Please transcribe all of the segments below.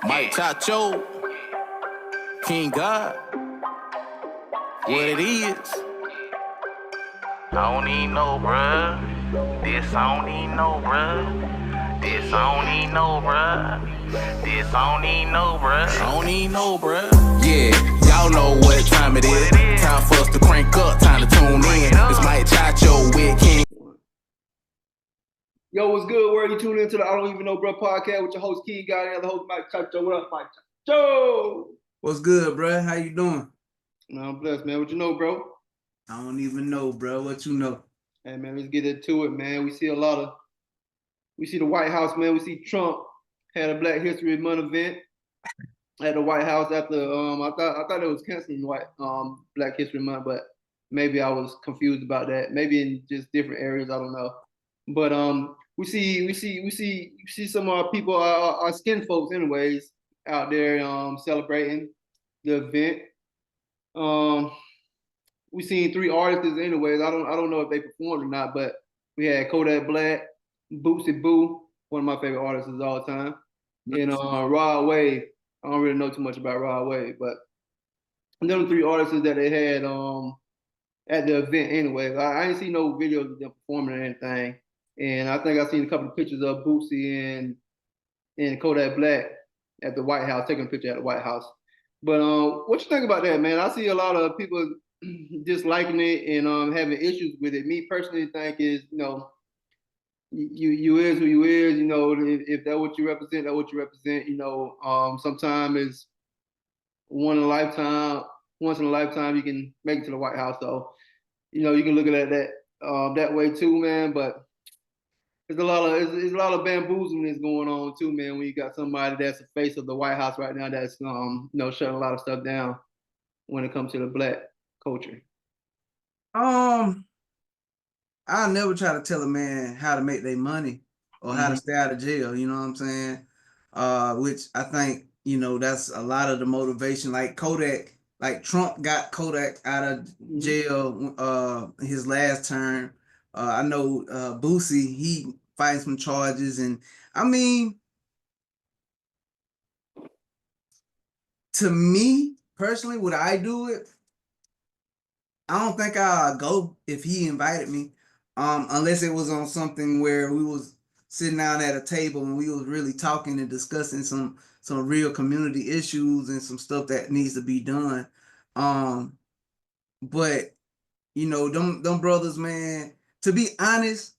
Mike Chacho, King God, what it is. I don't even know, bruh. This I don't even know, bruh. This I don't even know, bruh. This I don't even know, bruh. I don't even know, bruh. Yeah, y'all know what time it is. Time for us to crank up, time to tune in. It's Mike Chacho with King. Yo, what's good? Where you tuning into the I Don't Even Know, Bro podcast with your host, King God, and the host, Mike Chacho. What up, Mike Chacho? What's good, bro? How you doing? No, I'm blessed, man. What you know, bro? I don't even know, bro. What you know? Hey, man, let's get into it, man. We see the White House, man. We see Trump had a Black History Month event at the White House after I thought it was canceling Black History Month, but maybe I was confused about that. Maybe in just different areas, I don't know. But we see some of our people, our skin folks, anyways, out there celebrating the event. We seen three artists, anyways. I don't know if they performed or not, but we had Kodak Black, Boosie Boo, one of my favorite artists of all time, and Rod Wave. I don't really know too much about Rod Wave, but them three artists that they had at the event, anyway. I didn't see no videos of them performing or anything. And I think I seen a couple of pictures of Boosie and Kodak Black at the White House, taking a picture at the White House. But what you think about that, man? I see a lot of people disliking it and having issues with it. Me personally think is, you is who you is. If that's what you represent, that's what you represent. Sometimes it's once in a lifetime you can make it to the White House. So, you can look at it that way too, man. But there's a lot of bamboozling going on too, man. When you got somebody that's the face of the White House right now, that's shutting a lot of stuff down when it comes to the Black culture. I'll never try to tell a man how to make their money or how to stay out of jail. You know what I'm saying? Which I think that's a lot of the motivation. Like Kodak, like Trump got Kodak out of jail his last term. I know Boosie, he fighting some charges, and I mean, to me personally, would I do it? I don't think I'll go if he invited me, unless it was on something where we was sitting down at a table and we was really talking and discussing some real community issues and some stuff that needs to be done. But them brothers, man, to be honest,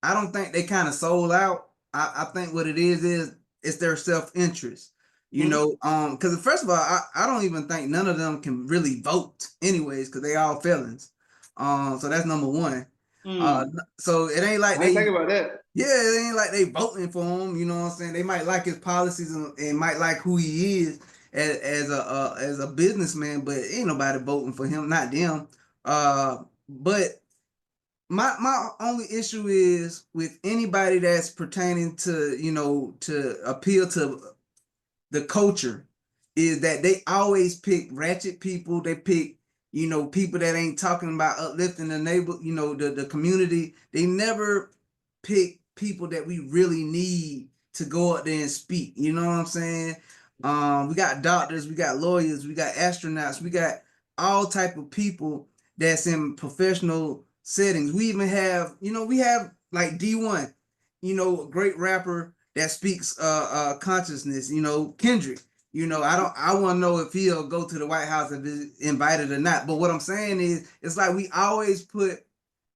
I don't think they kind of sold out. I think what it is it's their self-interest. Because first of all, I don't even think none of them can really vote anyways, because they all felons. So that's number one. So it ain't like I ain't think about that. Yeah, it ain't like they voting for him. You know what I'm saying? They might like his policies and might like who he is as a businessman, but ain't nobody voting for him, not them. But my only issue is with anybody that's pertaining to to appeal to the culture, is that they always pick ratchet people. They pick people that ain't talking about uplifting the neighbor, the community. They never pick people that we really need to go out there and speak. You know what I'm saying? We got doctors, we got lawyers, we got astronauts, we got all type of people that's in professional settings. We even have, we have like D1, a great rapper that speaks consciousness, Kendrick. I want to know if he'll go to the White House if he's invited or not. But what I'm saying is, it's like we always put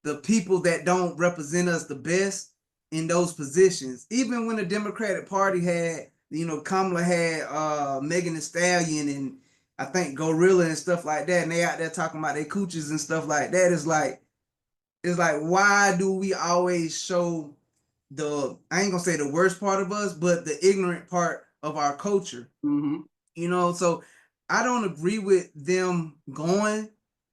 the people that don't represent us the best in those positions. Even when the Democratic Party had, Kamala had Megan Thee Stallion and I think Gorilla and stuff like that, and they out there talking about their cooches and stuff like that. It's like, why do we always show I ain't gonna say the worst part of us, but the ignorant part of our culture? So I don't agree with them going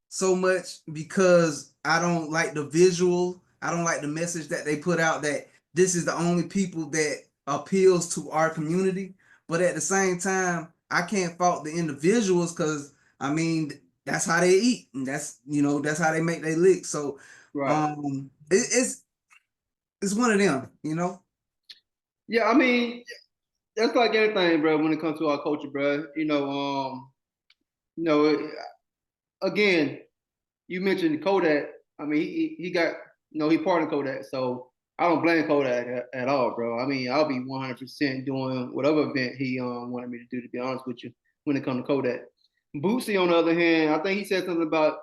so much because I don't like the visual. I don't like the message that they put out that this is the only people that appeals to our community. But at the same time, I can't fault the individuals because I mean that's how they eat and that's how they make their lick. So it's one of them, Yeah, I mean, that's like anything, bro. When it comes to our culture, bro, you know, again, you mentioned Kodak. I mean, he got, he pardoned Kodak, so I don't blame Kodak at all, bro. I mean, I'll be 100% doing whatever event he wanted me to do. To be honest with you, when it comes to Kodak, Boosie, on the other hand, I think he said something about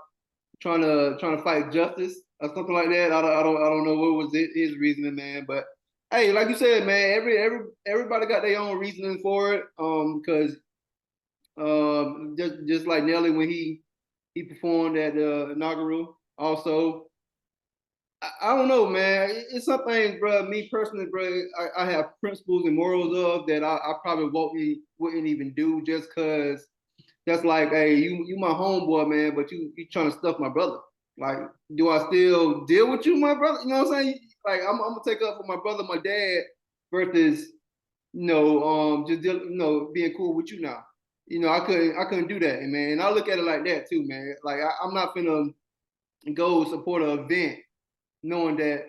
trying to fight justice or something like that. I don't know what was his reasoning, man. But hey, like you said, man, everybody got their own reasoning for it. Because just like Nelly when he performed at the inaugural. Also, I don't know, man. It's some things, bro. Me personally, bro, I have principles and morals of that I probably wouldn't even do just because that's like, hey, you my homeboy, man, but you trying to stuff my brother. Like, do I still deal with you, my brother? You know what I'm saying? Like, I'm gonna take up for my brother, my dad, versus just being cool with you now. I couldn't do that, man. And I look at it like that too, man. Like, I'm not finna go support an event knowing that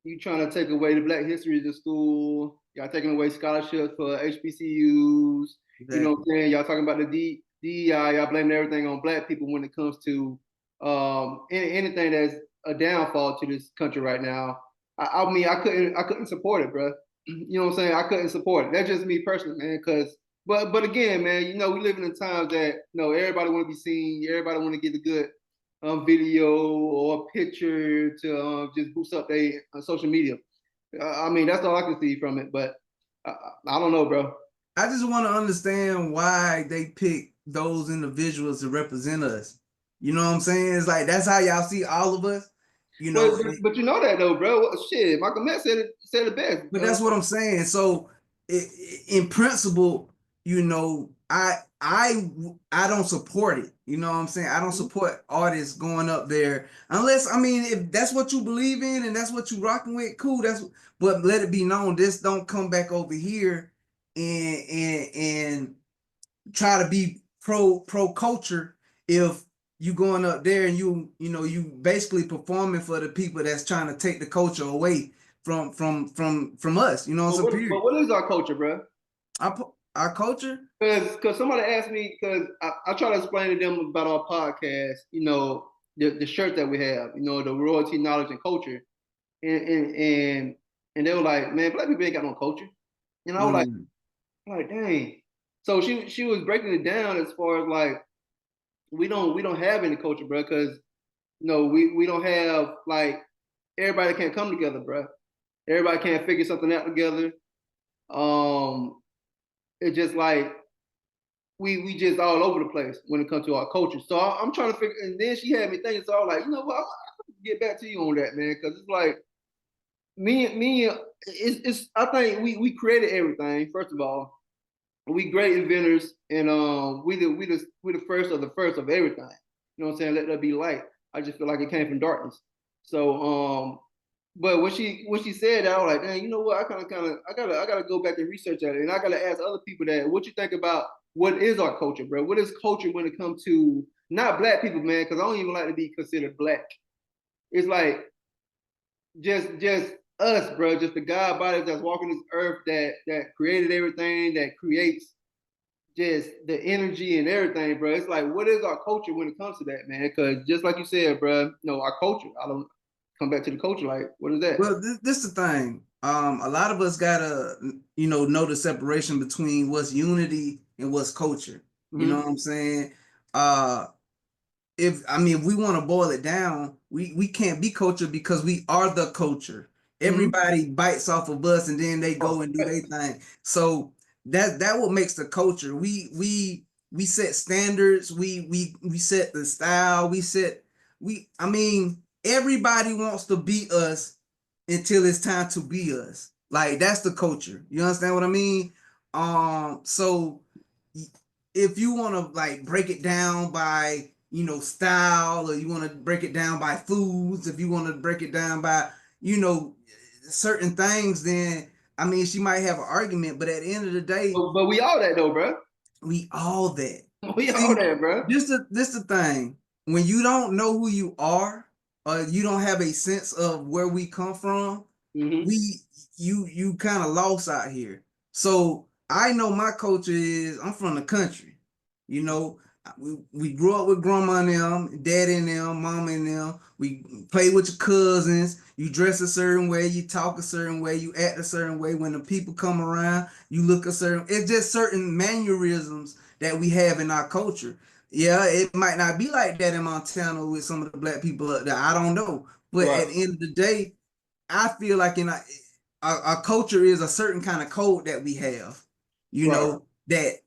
you trying to take away the Black History of the school. Y'all taking away scholarships for HBCUs. Exactly. You know what I'm saying? Y'all talking about the DEI. Y'all blaming everything on Black people when it comes to anything that's a downfall to this country right now. I mean, I couldn't support it, bro. You know what I'm saying? I couldn't support it. That's just me personally, man. But again, man, we living in times that everybody want to be seen. Everybody want to get a good video or picture to just boost up their social media. I mean, that's all I can see from it. But I don't know, bro. I just want to understand why they pick those individuals to represent us. You know what I'm saying? It's like that's how y'all see all of us. But you know that though, bro. Shit, Michael Matt said it best. But that's what I'm saying. So, in principle, I don't support it. You know what I'm saying? I don't support artists going up there unless, I mean, if that's what you believe in and that's what you rocking with, cool. But let it be known, this don't come back over here and try to be pro culture if you going up there and you basically performing for the people that's trying to take the culture away from us. But what is our culture, bro? Our culture? Because somebody asked me, because I try to explain to them about our podcast, the shirt that we have, the royalty, knowledge, and culture. And they were like, man, Black people ain't got no culture. And I was like, dang. So she was breaking it down as far as like, we don't have any culture, bro, because we don't have, like, everybody can't come together, bro. Everybody can't figure something out together. It's just like we just all over the place when it comes to our culture. So I'm trying to figure, and then she had me thinking, so I was like, you know what, I'll get back to you on that, man, because it's like it's I think we created everything. First of all, we great inventors, and we the first of everything. You know what I'm saying? Let there be light. I just feel like it came from darkness. So but when she said that, I was like, dang, you know what? I gotta go back and research at it, and I gotta ask other people that. What you think about what is our culture, bro? What is culture when it comes to not Black people, man? Because I don't even like to be considered Black. It's like just us, bro. Just the God bodies that's walking this earth that created everything, that creates just the energy and everything, bro. It's like, what is our culture when it comes to that, man? Because just like you said, bro, our culture. I don't come back to the culture. Like, what is that? Well, this is the thing. A lot of us gotta, know the separation between what's unity and what's culture. You know what I'm saying? If we want to boil it down, we can't be culture because we are the culture. Everybody bites off of us and then they go and do their thing. So that what makes the culture. We set standards. We set the style. Everybody wants to be us until it's time to be us. Like, that's the culture. You understand what I mean? So if you want to, like, break it down by, style, or you want to break it down by foods, if you want to break it down by, certain things, then, she might have an argument, but at the end of the day. But we all that, though, bro. We all that. We all that, bro. This the thing. When you don't know who you are, you don't have a sense of where we come from, Mhm. you kind of lost out here. So I know my culture is I'm from the country. You know, we grew up with grandma and them, daddy and them, mama and them. We play with your cousins. You dress a certain way, you talk a certain way, you act a certain way. When the people come around, you look a certain. It's just certain mannerisms that we have in our culture. Yeah, it might not be like that in Montana with some of the black people up there. I don't know, but Right. at the end of the day, I feel like in our culture is a certain kind of code that we have, you Right. know, that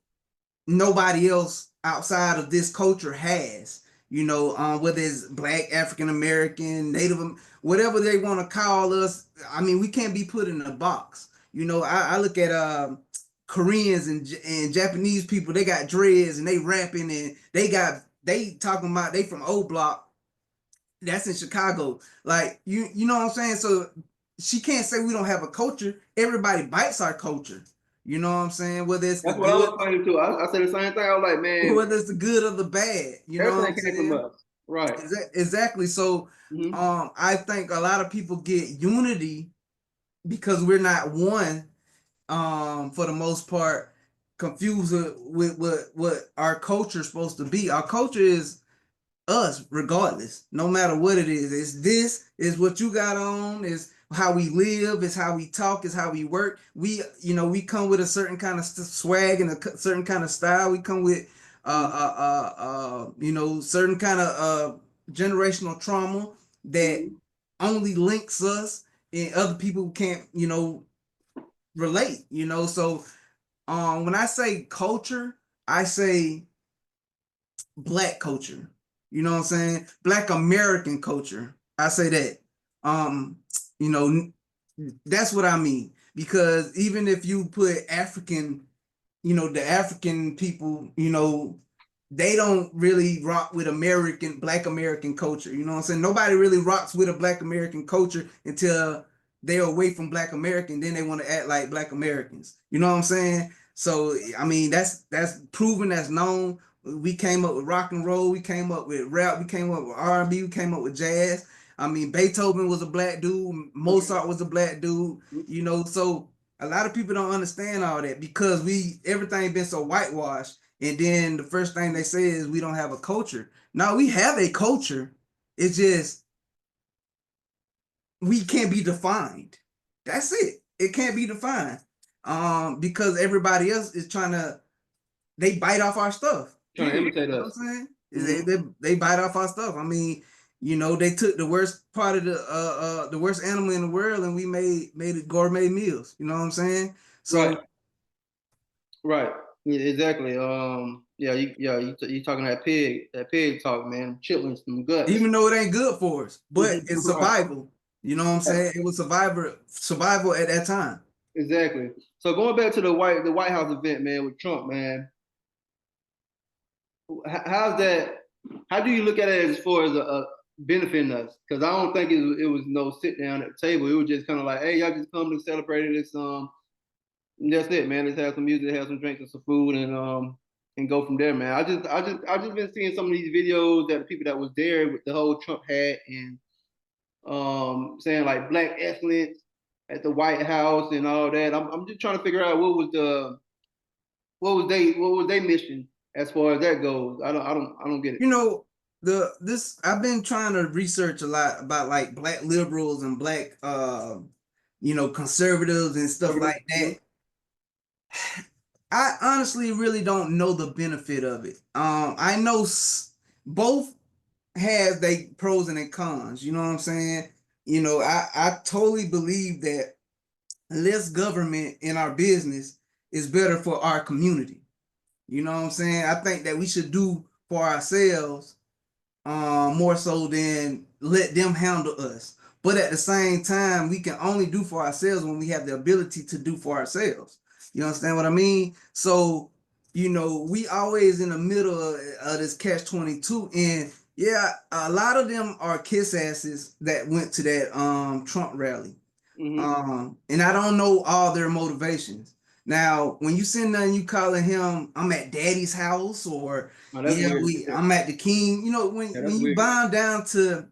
nobody else outside of this culture has, whether it's black, African American, Native, whatever they want to call us. I mean, we can't be put in a box. I look at Koreans and Japanese people. They got dreads and they rapping and they talking about they from O Block. That's in Chicago. Like you know what I'm saying? So she can't say we don't have a culture. Everybody bites our culture. You know what I'm saying? Whether it's the That's what I good, was claiming too. I said the same thing. I was like, man, whether it's the good or the bad. You know what I'm everything came from saying? us. Right. Exactly. So Mhm. I think a lot of people get unity because we're not one, for the most part, confused with what our culture is supposed to be. Our culture is us regardless, no matter what it is. It's this is what you got on, is how we live, is how we talk, is how we work. We come with a certain kind of swag and a certain kind of style. We come with certain kind of generational trauma that Mhm. only links us and other people can't relate. So when I say culture, I say black culture. You know what I'm saying? Black American culture. I say that. Um, you know, that's what I mean. Because even if you put African, the African people, they don't really rock with Black American culture. You know what I'm saying? Nobody really rocks with a Black American culture until they're away from Black American, then they want to act like Black Americans. You know what I'm saying? So I mean that's proven, that's known. We came up with rock and roll, we came up with rap, we came up with R&B, we came up with jazz. I mean, Beethoven was a black dude, Mozart was a black dude, so a lot of people don't understand all that because everything been so whitewashed. And then the first thing they say is we don't have a culture. Now we have a culture. It's just we can't be defined. That's it. It can't be defined. Because everybody else is they bite off our stuff. Trying to Period. imitate You know what us. I'm saying? Mhm. They bite off our stuff. I mean, they took the worst part of the worst animal in the world and we made it gourmet meals. You know what I'm saying? Right. So Right. Yeah, exactly. Yeah, you talking that pig talk, man. Chitlins, some guts. even though it ain't good for us, but it's Right. survival. You know what I'm saying? It was survival at that time. Exactly. So going back to the White House event, man, with Trump, man. How's that? How do you look at it as far as benefiting us? Because I don't think it was no sit down at the table. It was just kind of like, hey, y'all just come to celebrate this. And that's it, man. Let's have some music, have some drinks and some food, and go from there, man. I just been seeing some of these videos that the people that was there with the whole Trump hat and saying like black excellence at the White House and all that. I'm just trying to figure out what was they mission as far as that goes. I don't get it. I've been trying to research a lot about like black liberals and black conservatives and stuff like that. I honestly really don't know the benefit of it. I know both has they pros and their cons. You know what I'm saying? I totally believe that less government in our business is better for our community. You know what I'm saying? I think that we should do for ourselves more so than let them handle us. But at the same time, we can only do for ourselves when we have the ability to do for ourselves. You understand what I mean? So, we always in the middle of this catch-22. And yeah, a lot of them are kiss asses that went to that Trump rally. And I don't know all their motivations. Now, when you send nothing, you calling him, I'm at daddy's house, or Oh, that's weird. I'm at the king. When Yeah, that's when you weird. bound down to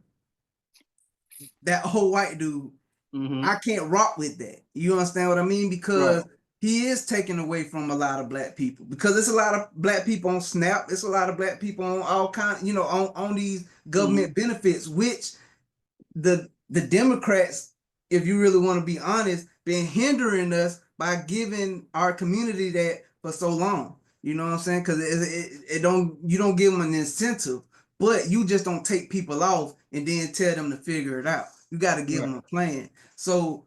that whole white dude, I can't rock with that. You understand what I mean? Because he is taking away from a lot of black people. Because it's a lot of black people on SNAP. It's a lot of black people on all kind, you know, on these government benefits, which the Democrats, if you really want to be honest, been hindering us by giving our community that for so long. You know what I'm saying? Because you don't give them an incentive, but you just don't take people off and then tell them to figure it out. You got to give them a plan. So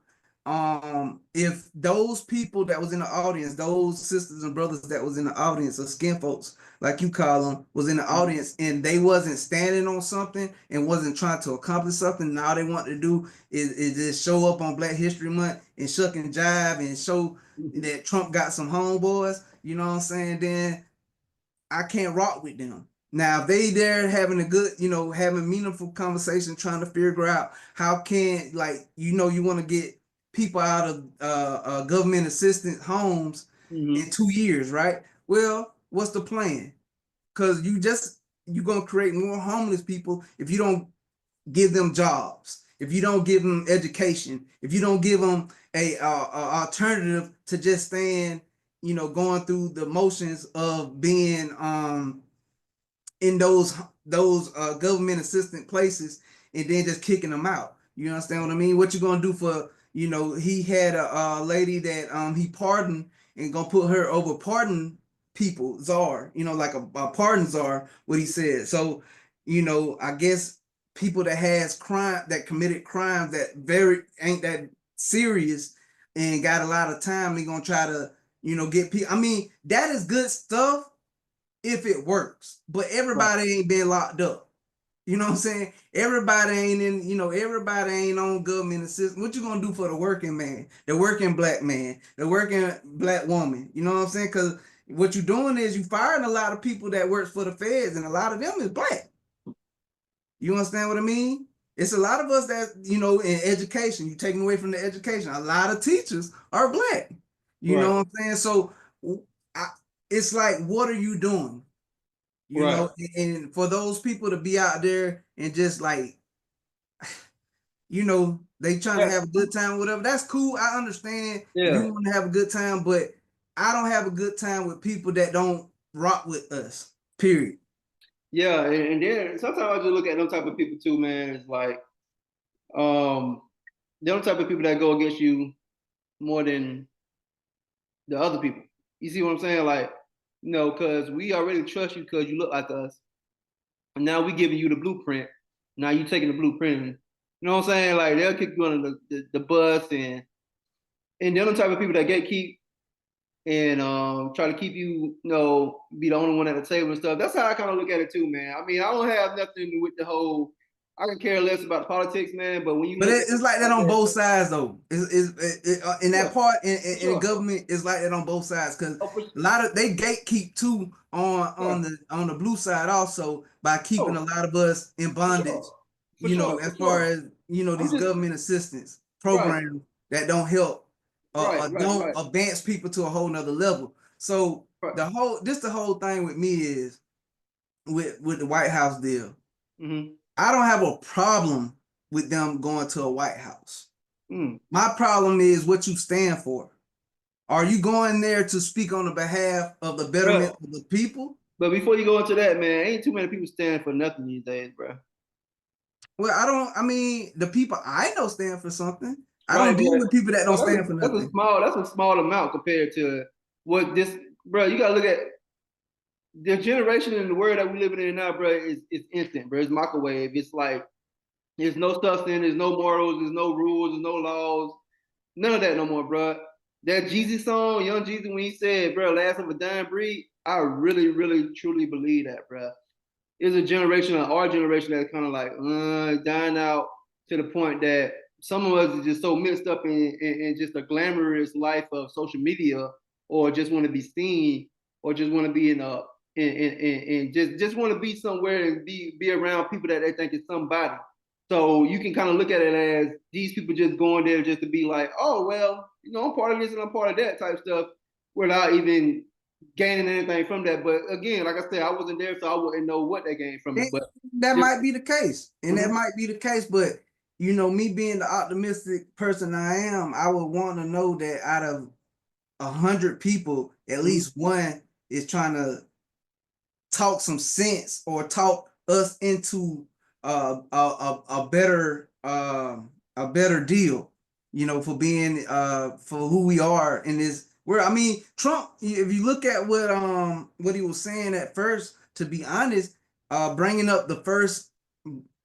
if those people that was in the audience, those sisters and brothers that was in the audience, or skin folks like you call them, was in the audience and they wasn't standing on something and wasn't trying to accomplish something, and all they want to do is just show up on Black History Month and shuck and jive and show that Trump got some homeboys, you know what I'm saying, then I can't rock with them. Now, if they there having a good, you know, having meaningful conversation, trying to figure out how can, like, you know, you want to get people out of government assistance homes in 2 years, right? Well, what's the plan? Because you're going to create more homeless people if you don't give them jobs, if you don't give them education, if you don't give them a alternative to just staying, you know, going through the motions of being in those government assistant places and then just kicking them out. You understand what I mean? What you gonna do for, you know, he had a lady that he pardoned and gonna put her over pardon people, czar, you know, like a pardon czar, what he said. So, you know, I guess people that has crime, that committed crimes that ain't that serious and got a lot of time, they gonna try to, you know, get people. I mean, that is good stuff if it works, but everybody ain't been locked up. You know what I'm saying? Everybody ain't in, you know, everybody ain't on government assistance. What you gonna do for the working man, the working black man, the working black woman? You know what I'm saying? Because what you're doing is you firing a lot of people that works for the feds, and a lot of them is black. You understand what I mean? It's a lot of us that, you know, in education, you taking away from the education. A lot of teachers are black. You know what I'm saying? So it's like, what are you doing? You know, and for those people to be out there and just like, you know, they trying to have a good time, whatever. That's cool. I understand you want to have a good time, but I don't have a good time with people that don't rock with us, period. Yeah, and then sometimes I just look at them type of people too, man. It's like, them type of people that go against you more than the other people. You see what I'm saying? Like, you know, because we already trust you because you look like us. And now we giving you the blueprint. Now you taking the blueprint. You know what I'm saying? Like, they'll kick you under the bus, and the other type of people that gatekeep and try to keep you, you know, be the only one at the table and stuff. That's how I kind of look at it too, man. I mean, I don't have nothing with the whole, I can care less about politics, man. But when you, but it's like that on both sides, though. In that part in government, it's like that on both sides, because a lot of they gatekeep too on the blue side also by keeping a lot of us in bondage. You know, as far as, you know, these government assistance programs that don't help don't advance people to a whole nother level. So the whole thing with me is with the White House deal. I don't have a problem with them going to a White House. My problem is what you stand for. Are you going there to speak on the behalf of the betterment of the people? But before you go into that, man, ain't too many people standing for nothing these days, bro. Well, I mean, the people I know stand for something. I don't deal with people that don't stand for nothing. That's a small amount compared to what this, bro. You gotta look at the generation in the world that we living in now, bro. Is instant, bro. It's microwave. It's like there's no substance, there's no morals, there's no rules, there's no laws, none of that no more, bro. That Jeezy song, Young Jeezy, when he said, bro, last of a dying breed, I really, really, truly believe that, bro. It's a generation of our generation that's kind of like dying out to the point that some of us are just so mixed up in just a glamorous life of social media, or just want to be seen, or just want to be just want to be somewhere and be around people that they think is somebody. So you can kind of look at it as these people just going there just to be like, oh, well, you know, I'm part of this and I'm part of that type stuff, without even gaining anything from that. But again, like I said, I wasn't there, so I wouldn't know what they gained from it. But that might be the case, and that might be the case. But you know, me being the optimistic person I am, I would want to know that out of 100 people, at least one is trying to talk some sense or talk us into a better deal, you know, for being for who we are in this. Where I mean, Trump, if you look at what he was saying at first, to be honest, bringing up the first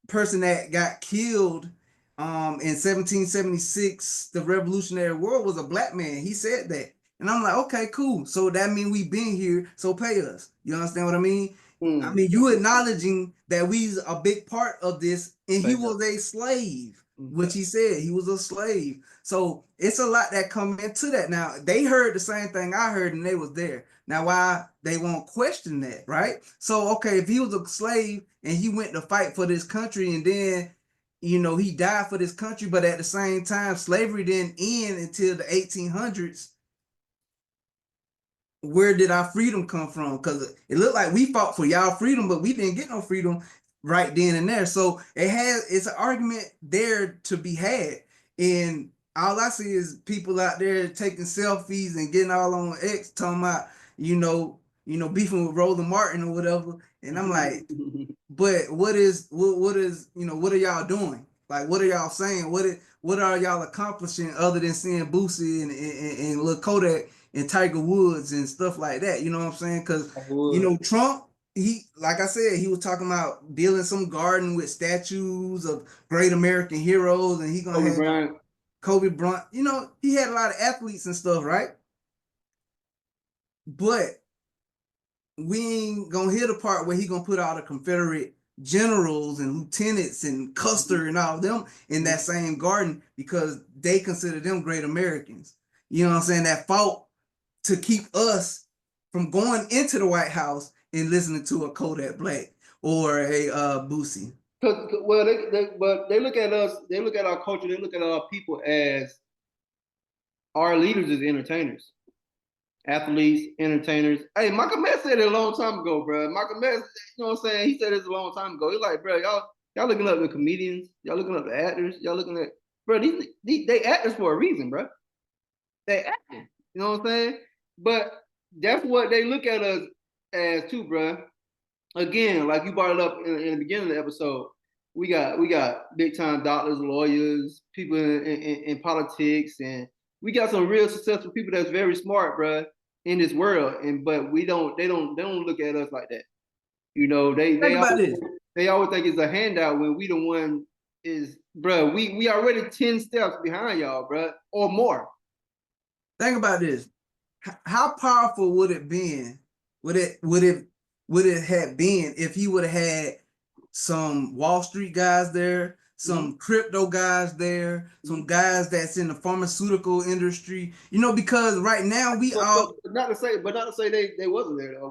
person that got killed in 1776, the Revolutionary War, was a black man. He said that. And I'm like, okay, cool. So that means we've been here, so pay us. You understand what I mean? I mean, you acknowledging that we's a big part of this, and he was a slave, which he said he was a slave. So it's a lot that come into that. Now, they heard the same thing I heard, and they was there. Now, why they won't question that, right? So, okay, if he was a slave and he went to fight for this country, and then, you know, he died for this country, but at the same time, slavery didn't end until the 1800s. Where did our freedom come from? Because it looked like we fought for y'all freedom, but we didn't get no freedom right then and there. So it's an argument there to be had. And all I see is people out there taking selfies and getting all on X talking about, you know, beefing with Roland Martin or whatever. And I'm like, but what is, you know, what are y'all doing? Like, what are y'all saying? What are y'all accomplishing other than seeing Boosie and Lil Kodak and Tiger Woods and stuff like that? You know what I'm saying? Because, you know, Trump, he, like I said, he was talking about building some garden with statues of great American heroes, and he gonna have Kobe Bryant. You know, he had a lot of athletes and stuff, right? But we ain't gonna hear the part where he gonna put all the Confederate generals and lieutenants and Custer and all of them in that same garden, because they consider them great Americans. You know what I'm saying? That fought to keep us from going into the White House and listening to a Kodak Black or a Boosie. Well, they look at us, they look at our culture, they look at our people as our leaders as entertainers, athletes, entertainers. Hey, Malcolm X said it a long time ago, bro. Malcolm X, you know what I'm saying? He said this a long time ago. He's like, bro, y'all looking up the comedians, y'all looking up the actors, y'all looking at, bro, they actors for a reason, bro. They acting, you know what I'm saying? But that's what they look at us as too, bro. Again, like you brought it up in the beginning of the episode, we got big time doctors, lawyers, people in politics, and we got some real successful people that's very smart, bro, in this world. But they don't look at us like that. You know, they always think it's a handout when we the one is, bro. We already 10 steps behind y'all, bro, or more. Think about this. How powerful would it been? Would it have been if he would have had some Wall Street guys there, some crypto guys there, some guys that's in the pharmaceutical industry? You know, because right now not to say they wasn't there though.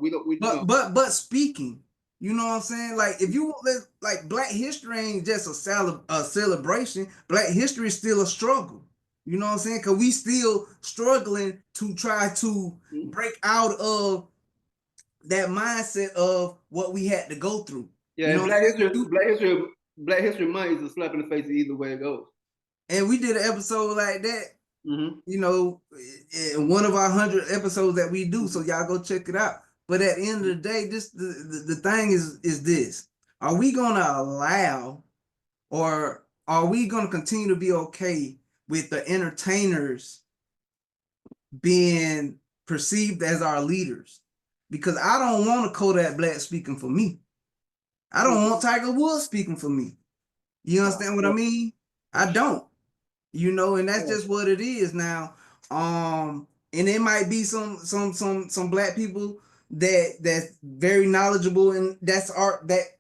But speaking, you know what I'm saying? Like, if you like, Black history ain't just a celebration. Black history is still a struggle. You know what I'm saying? Because we still struggling to try to break out of that mindset of what we had to go through. Yeah, you know, Black History Month is a slap in the face either way it goes. And we did an episode like that, you know, in one of our 100 episodes that we do. So y'all go check it out. But at the end of the day, the thing is this: are we gonna allow, or are we gonna continue to be okay with the entertainers being perceived as our leaders? Because I don't want a Kodak Black speaking for me. I don't want Tiger Woods speaking for me. You understand what I mean? I don't. You know, and that's just what it is now. And it might be some Black people that's very knowledgeable and that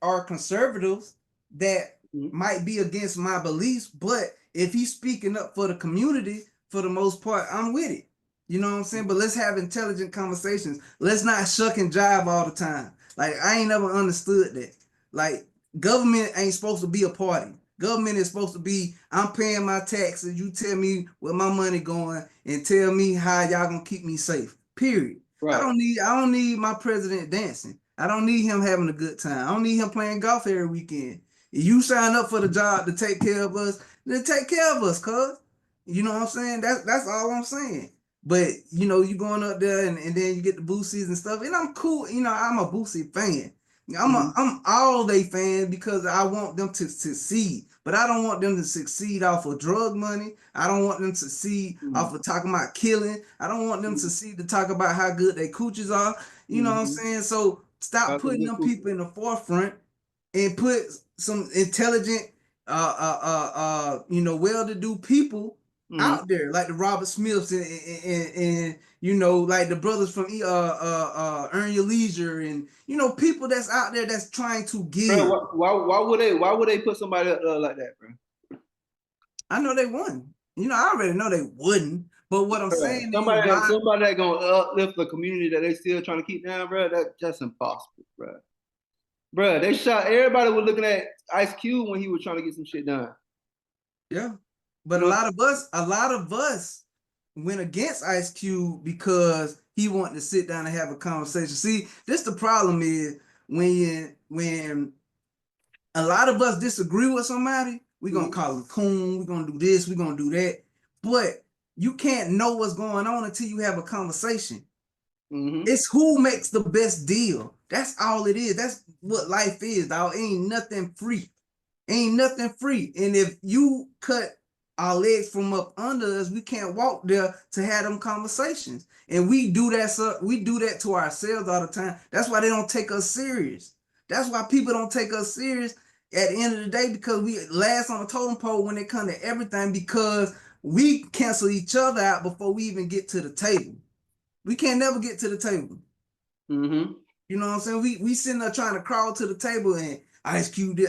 are conservatives that might be against my beliefs, but if he's speaking up for the community, for the most part, I'm with it. You know what I'm saying? But let's have intelligent conversations. Let's not shuck and jive all the time. Like, I ain't never understood that. Like, government ain't supposed to be a party. Government is supposed to be, I'm paying my taxes, you tell me where my money going and tell me how y'all gonna keep me safe. Period. Right. I don't need my president dancing. I don't need him having a good time. I don't need him playing golf every weekend. If you sign up for the job to take care of us, then take care of us, cuz. You know what I'm saying? That's all I'm saying. But you know, you going up there and then you get the Boosies and stuff, and I'm cool. You know, I'm a Boosie fan. I'm all they fan because I want them to succeed, but I don't want them to succeed off of drug money. I don't want them to succeed off of talking about killing. I don't want them to succeed to talk about how good they cooches are. You know what I'm saying? So stop putting them people in the forefront and put some intelligent, you know, well-to-do people out there, like the Robert Smiths and you know, like the brothers from Earn Your Leisure, and you know, people that's out there that's trying to give. Bro, why would they put somebody up there like that, bro? I know they wouldn't. You know, I already know they wouldn't. But what I'm saying somebody that gonna uplift the community that they still trying to keep down, bro, that's impossible, bro. Bro, they shot, everybody was looking at Ice Cube when he was trying to get some shit done. Yeah. But a lot of us went against Ice Cube because he wanted to sit down and have a conversation. See, this the problem is when a lot of us disagree with somebody, we're gonna call them coon, we're gonna do this, we're gonna do that. But you can't know what's going on until you have a conversation. It's who makes the best deal. That's all it is. That's what life is, dog. Ain't nothing free. Ain't nothing free. And if you cut our legs from up under us, we can't walk there to have them conversations. And we do that to ourselves all the time. That's why they don't take us serious. That's why people don't take us serious at the end of the day, because we last on the totem pole when it comes to everything, because we cancel each other out before we even get to the table. We can't never get to the table. You know what I'm saying? We sitting there trying to crawl to the table, and Ice Cube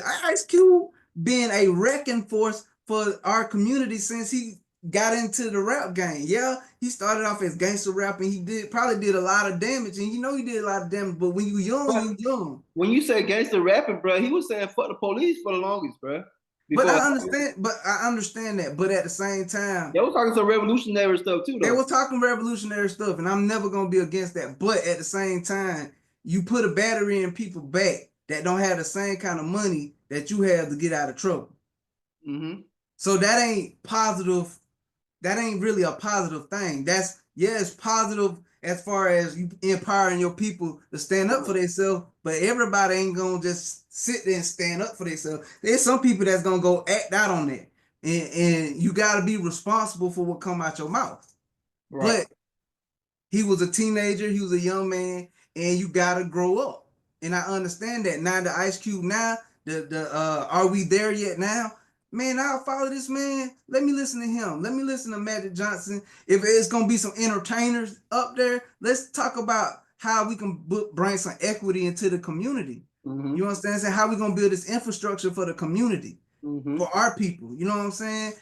being a wrecking force for our community since he got into the rap game. Yeah, he started off as gangster rap, and he probably did a lot of damage, and you know he did a lot of damage. But when you young, you young. When you say gangster rapping, bro, he was saying fuck the police for the longest, bro. But I understand that. But at the same time, they were talking some revolutionary stuff too, though. They were talking revolutionary stuff, and I'm never gonna be against that. But at the same time, you put a battery in people back that don't have the same kind of money that you have to get out of trouble. So that ain't positive. That ain't really a positive thing. It's positive as far as you empowering your people to stand up for themselves, but everybody ain't gonna just sit there and stand up for themselves. There's some people that's gonna go act out on that, and you gotta be responsible for what come out your mouth. Right. But he was a teenager, he was a young man, and you gotta grow up. And I understand that. Now the Ice Cube, now are we there yet now? Man, I'll follow this man. Let me listen to him. Let me listen to Magic Johnson. If it's gonna be some entertainers up there, let's talk about how we can bring some equity into the community. You understand? Saying how we gonna build this infrastructure for the community, for our people. You know what I'm saying?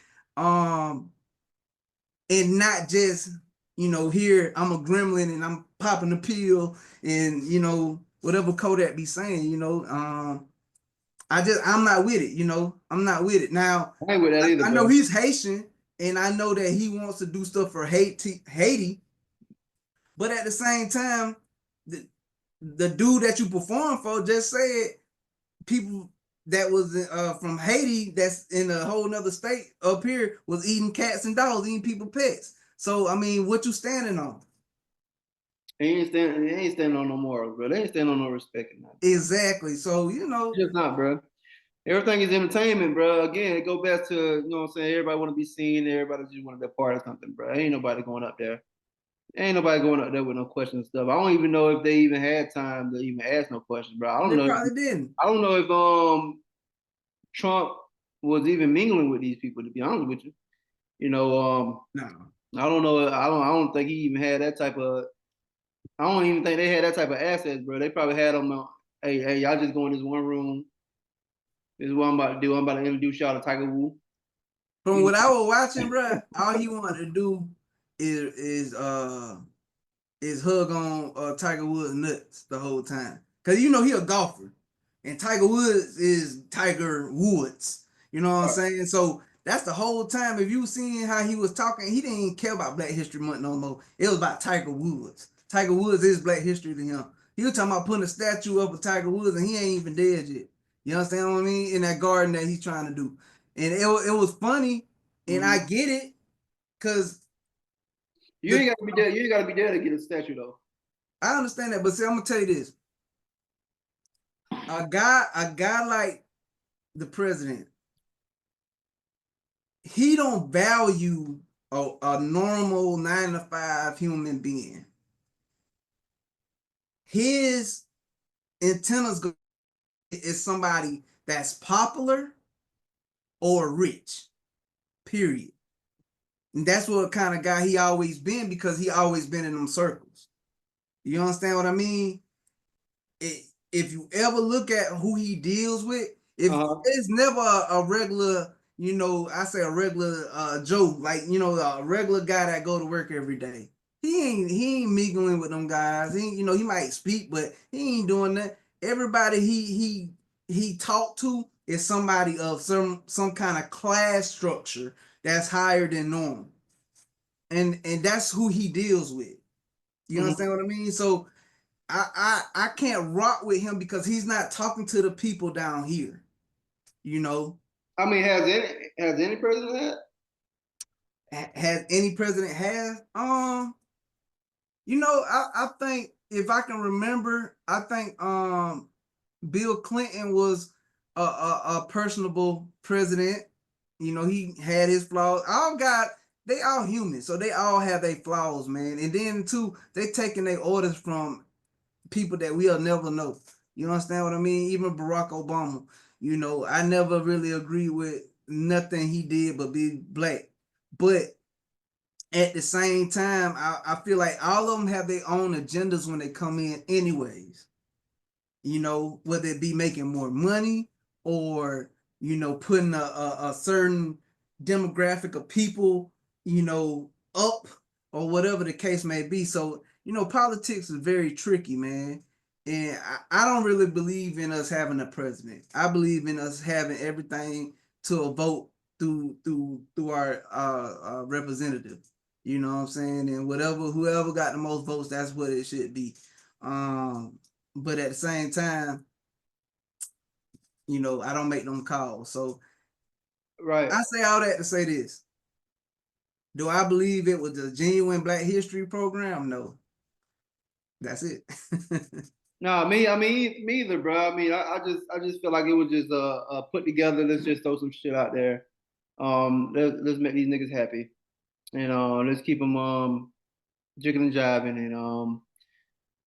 And not just, you know, here I'm a gremlin and I'm popping the pill and, you know, whatever Kodak be saying. You know, I'm not with it, you know. I'm not with it. Now, I ain't with that either, I know he's Haitian, and I know that he wants to do stuff for Haiti. But at the same time, the dude that you perform for just said people that was from Haiti that's in a whole nother state up here was eating cats and dogs, eating people pets. So, I mean, what you standing on? They ain't standing on no morals, bro. They ain't standing on no respect. Exactly. So, you know. Just not, bro. Everything is entertainment, bro. Again, it go back to, you know what I'm saying, everybody want to be seen, everybody just want to be a part of something, bro. Ain't nobody going up there. Ain't nobody going up there with no questions and stuff. I don't even know if they even had time to even ask no questions, bro. I don't know. Probably didn't. I don't know if Trump was even mingling with these people, to be honest with you. You know, no. I don't know. I don't think he even had that type of. I don't even think they had that type of assets, bro. They probably had them. Hey, y'all just go in this one room. This is what I'm about to do. I'm about to introduce y'all to Tiger Woods. From what I was watching, bro, all he wanted to do is hug on Tiger Woods' nuts the whole time. Cause you know he a golfer, and Tiger Woods is Tiger Woods. You know what I'm saying? So that's the whole time. If you seen how he was talking, he didn't even care about Black History Month no more. It was about Tiger Woods. Tiger Woods is Black history to him. He was talking about putting a statue up of Tiger Woods, and he ain't even dead yet. You understand what I mean? In that garden that he's trying to do. and it was funny, and I Mhm. get it, cause You ain't gotta be there. You ain't gotta be there to get a statue though. I understand that. But see, I'm gonna tell you this: a guy like the president, he don't value a normal 9 to 5 human being. His antennas is somebody that's popular or rich, period. And that's what kind of guy he always been, because he always been in them circles. You understand what I mean? If you ever look at who he deals with, if it's never a regular, I say a regular Joe, like a regular guy that go to work every day. He ain't mingling with them guys. He might speak, but he ain't doing that. Everybody he talked to is somebody of some kind of class structure that's higher than normal. And that's who he deals with. You understand what I mean? So I can't rock with him because he's not talking to the people down here. I mean, has any president had? Has any president has? I think, if I can remember, I think Bill Clinton was a personable president. He had his flaws. They all human, so they all have their flaws, man. And then too, they taking their orders from people that we'll never know. You understand what I mean? Even Barack Obama, I never really agree with nothing he did but be black. But at the same time, I feel like all of them have their own agendas when they come in anyways. Whether it be making more money or, putting a certain demographic of people, up, or whatever the case may be. So, politics is very tricky, man. And I don't really believe in us having a president. I believe in us having everything to a vote through our representative. You know what I'm saying? And whoever got the most votes, that's what it should be. But at the same time, I don't make them calls. So Right. I say all that to say this. Do I believe it was a genuine Black History program? No. That's it. No, me either, bro. I mean, I just feel like it was just put together. Let's just throw some shit out there. Let's make these niggas happy, and let's keep them jiggling and jiving,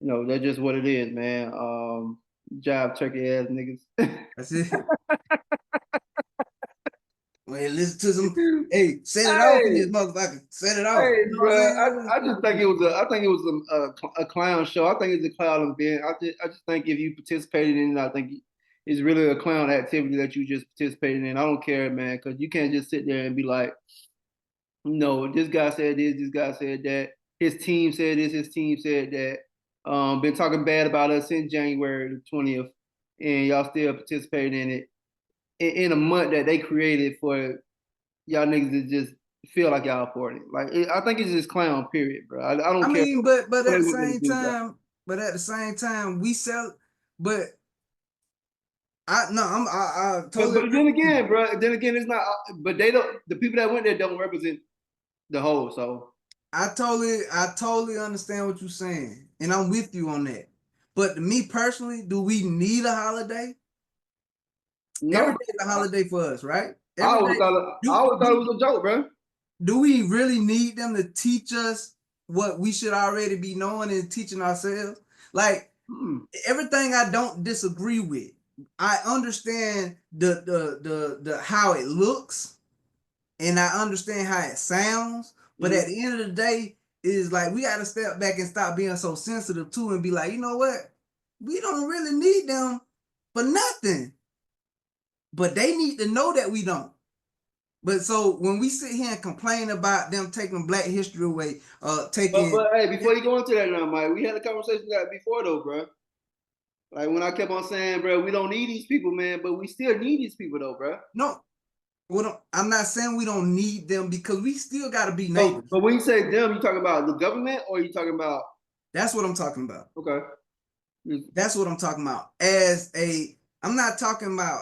and that's just what it is, man. Jive turkey ass niggas. That's it. Well, listen to some. Hey, set it off in this motherfucker. Set it off. Hey, You know what bro, I'm saying? I just think it was a clown show. I think it's a clown event. I just think if you participated in it, I think it's really a clown activity that you just participated in. I don't care, man, because you can't just sit there and be like, no, this guy said this guy said that, his team said this, his team said that. Been talking bad about us since January the 20th, and y'all still participating in it in a month that they created for y'all niggas to just feel like y'all important. I think it's just clown, period, bro. I don't care. mean, but at the same time, we sell. But I totally. But then again, bro. Then again, it's not. But they don't. The people that went there don't represent the whole. So I totally understand what you're saying, and I'm with you on that. But me personally, do we need a holiday? no, Every day is a holiday for us, right? I always thought it was a joke, bro. Do we really need them to teach us what we should already be knowing and teaching ourselves? Like everything I don't disagree with. I understand the how it looks, and I understand how it sounds. But at the end of the day, it's like we got to step back and stop being so sensitive too, and be like, you know what? We don't really need them for nothing. But they need to know that we don't. But so when we sit here and complain about them taking Black history away, But hey, before you go into that now, Mike, we had a conversation that before though, bro. Like when I kept on saying, bro, we don't need these people, man, but we still need these people though, bro. No, I'm not saying we don't need them, because we still got to be neighbors. But when you say them, you talking about the government, or you talking about? That's what I'm talking about. Okay. That's what I'm talking about. I'm not talking about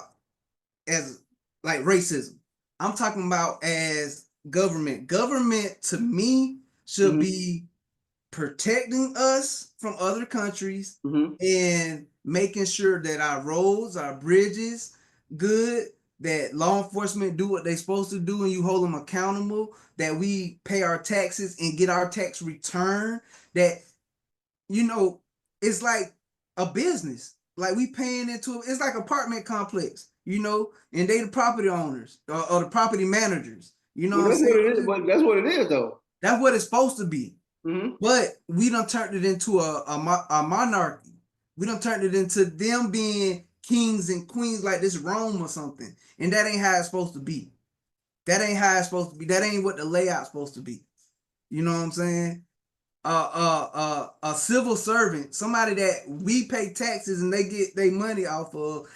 as like racism. I'm talking about as government. Government to me should be protecting us from other countries and making sure that our roads, our bridges, good, that law enforcement do what they're supposed to do and you hold them accountable, that we pay our taxes and get our tax return, that, you know, it's like a business. Like we paying into it's like apartment complex, you know, and they the property owners or the property managers. You know Well, what I'm that's what it saying? is. But that's what it is, though. That's what it's supposed to be. Mm-hmm. But we done turned it into a monarchy. We done turned it into them being kings and queens like this Rome or something. And that ain't how it's supposed to be. That ain't how it's supposed to be. That ain't what the layout's supposed to be. You know what I'm saying? A civil servant, somebody that we pay taxes and they get their money off of,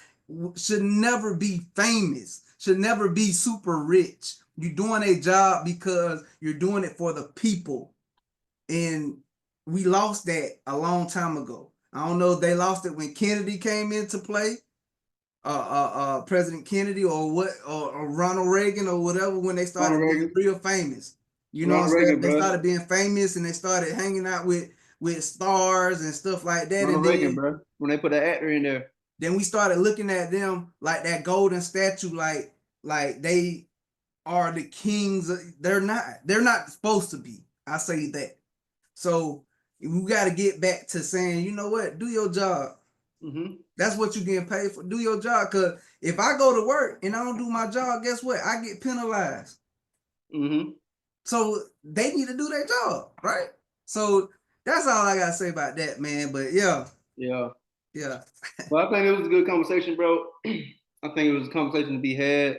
should never be famous, should never be super rich. You're doing a job because you're doing it for the people. And we lost that a long time ago. I don't know if they lost it when Kennedy came into play, President Kennedy or what, or Ronald Reagan or whatever, when they started being real famous. You know what I'm saying? They started being famous and they started hanging out with stars and stuff like that. Ronald and Reagan, then, bro. When they put that actor in there. Then we started looking at them like that golden statue, like they are the kings. They're not supposed to be. I say that. So we got to get back to saying, you know what, do your job. That's what you're getting paid for. Do your job. Because if I go to work and I don't do my job, guess what? I get penalized. So they need to do their job, right? So that's all I got to say about that, man. But yeah. Well, I think it was a good conversation, bro. I think it was a conversation to be had.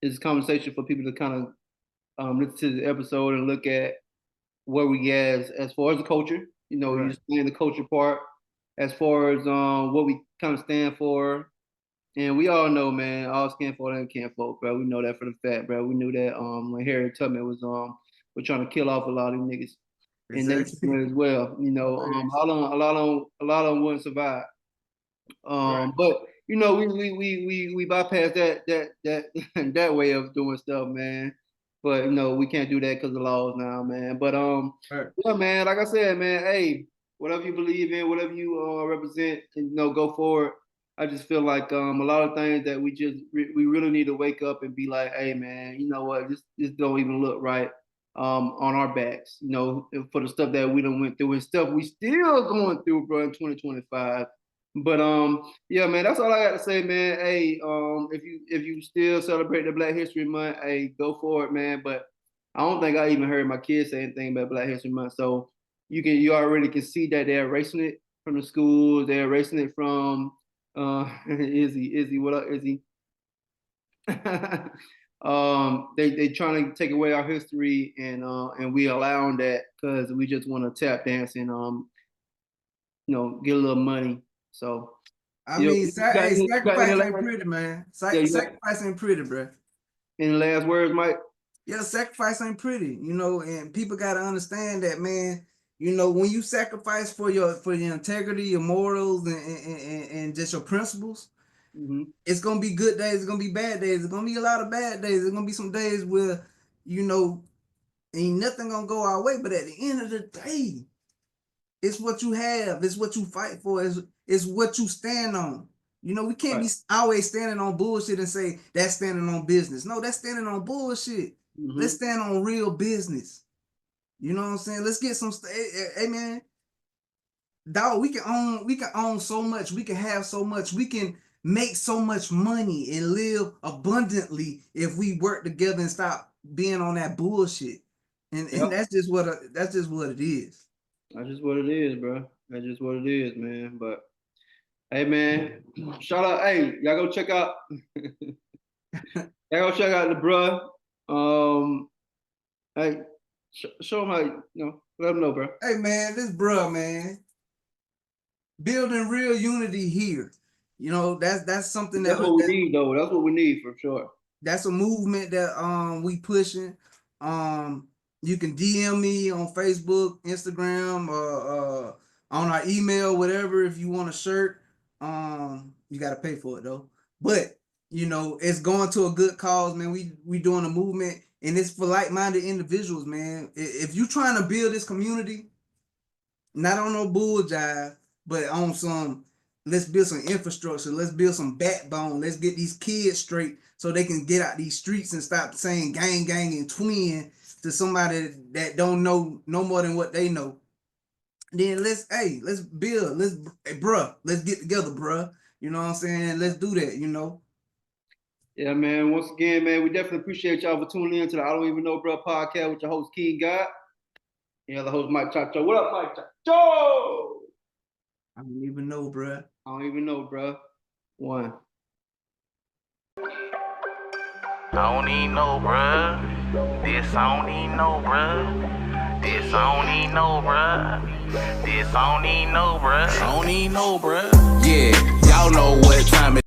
It's a conversation for people to kind of listen to the episode and look at where we as far as the culture. You know, you explain the culture part as far as what we kind of stand for. And we all know, man, all skin folk and can folk, bro. We know that for the fact, bro. We knew that when Harriet Tubman was we're trying to kill off a lot of these niggas. Exactly. And they as well. You know, a lot of them wouldn't survive. But you know, we bypass that way of doing stuff, man. But you know, we can't do that because of laws now, man. But yeah, man, like I said, man, hey, whatever you believe in, whatever you represent, you know, go forward. I just feel like a lot of things that we really need to wake up and be like, hey, man, you know what, this don't even look right on our backs, you know, for the stuff that we done went through and stuff we still going through, bro, in 2025. But yeah, man, that's all I got to say, man. Hey, if you still celebrate the Black History Month, hey, go for it, man. But I don't think I even heard my kids say anything about Black History Month. So you already can see that they're erasing it from the schools. They're erasing it from Izzy, what up, Izzy? They trying to take away our history and we allowing that because we just want to tap dance and you know, get a little money. So I mean, sacrifice ain't pretty, man. Sacrifice ain't pretty, bro. Any last words, Mike? Yeah, sacrifice ain't pretty, you know, and people gotta understand that, man. You know, when you sacrifice for your integrity, your morals, and just your principles, it's gonna be good days, it's gonna be bad days, it's gonna be a lot of bad days. There's gonna be some days where, you know, ain't nothing gonna go our way. But at the end of the day, it's what you have, it's what you fight for, it's what you stand on. You know, we can't be always standing on bullshit and say that's standing on business. No, that's standing on bullshit. Let's stand on real business. You know what I'm saying? Let's get some. Hey man, dog, we can own so much. We can have so much. We can make so much money and live abundantly if we work together and stop being on that bullshit. And that's just what it is. That's just what it is, bro. That's just what it is, man. But hey, man, shout out. Hey, y'all go check out. The bruh. Hey, show them how, you know, let them know, bro. Hey, man, this bruh, man, building real unity here. You know, that's something that's what we need, though. That's what we need for sure. That's a movement that we pushing. You can DM me on Facebook, Instagram, on our email, whatever. If you want a shirt, you got to pay for it though. But You know, it's going to a good cause, man. We doing a movement, and it's for like-minded individuals, man. If you trying to build this community, not on no bull jive, but on some, let's build some infrastructure, let's build some backbone, let's get these kids straight so they can get out these streets and stop saying gang, gang, and twin to somebody that don't know no more than what they know. Then let's build, bruh, let's get together, bruh. You know what I'm saying? Let's do that, you know. Yeah, man. Once again, man, we definitely appreciate y'all for tuning in to the I Don't Even Know Bruh podcast with your host, King God. And the host, Mike Chacho. What up, Mike Chacho? I don't even know, bruh. I don't even know, bruh. One. I don't even know, bruh. This I don't even know, bruh. This I don't even know, bruh. This I don't even know, bruh. I don't even know, bruh. Yeah, y'all know what time it